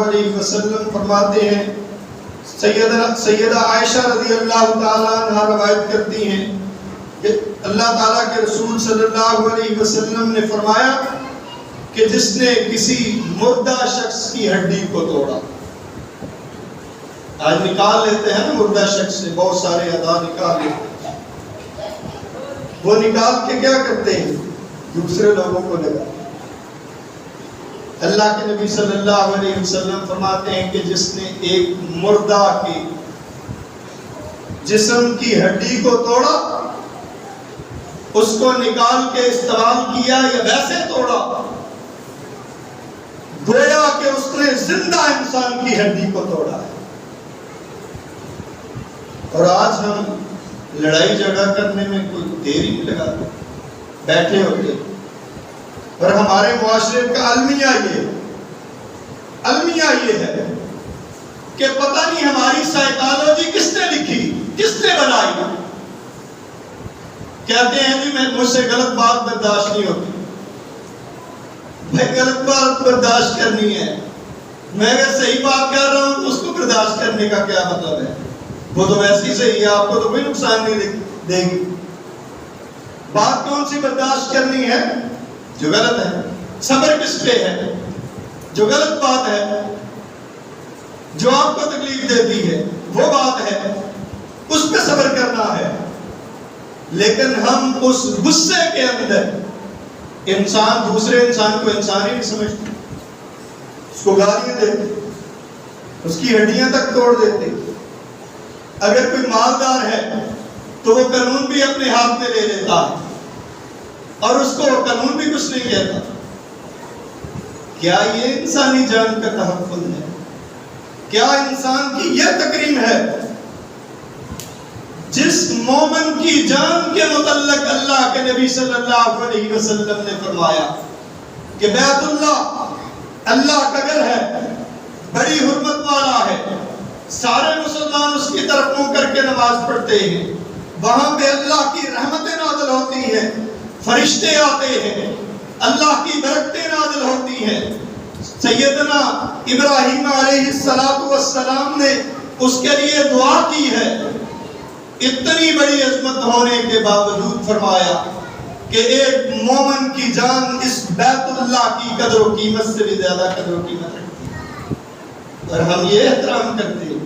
علیہ وسلم فرماتے ہیں، سیدہ عائشہ رضی اللہ تعالیٰ عنہ روایت کرتی ہیں کہ اللہ تعالیٰ کے رسول صلی اللہ علیہ وسلم نے فرمایا کہ جس نے کسی مردہ شخص کی ہڈی کو توڑا، آج نکال لیتے ہیں نا مردہ شخص سے بہت سارے اعضاء نکال لیتے ہیں، وہ نکال کے کیا کرتے ہیں؟ دوسرے لوگوں کو لگا۔ اللہ کے نبی صلی اللہ علیہ وسلم فرماتے ہیں کہ جس نے ایک مردہ کی جسم کی ہڈی کو توڑا، اس کو نکال کے استعمال کیا یا ویسے توڑا، گویا کہ اس نے زندہ انسان کی ہڈی کو توڑا ہے۔ اور آج ہم لڑائی جھگڑا کرنے میں کوئی دیر ہی نہیں لگاتے، بیٹھے ہوتے، اور ہمارے معاشرے کا المیہ یہ ہے کہ پتہ نہیں ہماری سائیکالوجی کس نے لکھی، کس نے بنائی۔ کہتے ہیں جی مجھ سے غلط بات برداشت نہیں ہوتی، میں غلط بات برداشت کرنی ہے، میں اگر صحیح بات کر رہا ہوں تو اس کو برداشت کرنے کا کیا مطلب ہے؟ وہ تو ویسے ہی صحیح ہے، آپ کو تو کوئی نقصان نہیں دے گی۔ بات کون سی برداشت کرنی ہے؟ جو غلط ہے۔ صبر کس پہ ہے؟ جو غلط بات ہے، جو آپ کو تکلیف دیتی ہے، وہ بات ہے، اس پہ صبر کرنا ہے۔ لیکن ہم اس غصے کے اندر انسان دوسرے انسان کو انسان ہی نہیں سمجھتے، اس کو گالیاں دیتے، اس کی ہڈیاں تک توڑ دیتے۔ اگر کوئی مالدار ہے تو وہ قانون بھی اپنے ہاتھ میں لے لیتا ہے اور اس کو قانون بھی کچھ نہیں کہتا۔ کیا یہ انسانی جان کا تحفظ ہے؟ کیا انسان کی یہ تکریم ہے؟ جس مومن کی جان کے متعلق اللہ کے نبی صلی اللہ علیہ وسلم نے فرمایا کہ بیت اللہ کا گھر ہے، بڑی حرمت والا ہے، سارے مسلمان اس کی طرف منہ کر کے نماز پڑھتے ہیں، وہاں پہ اللہ کی رحمتیں نازل ہوتی ہیں، فرشتے آتے ہیں، اللہ کی برکتیں نازل ہوتی ہیں۔ سیدنا ابراہیم علیہ السلام نے اس کے لیے دعا کی ہے، اتنی بڑی عظمت ہونے کے باوجود فرمایا کہ ایک مومن کی جان اس بیت اللہ کی قدر و قیمت سے بھی زیادہ قدر و قیمت رکھتی ہے، اور ہم یہ احترام کرتے ہیں۔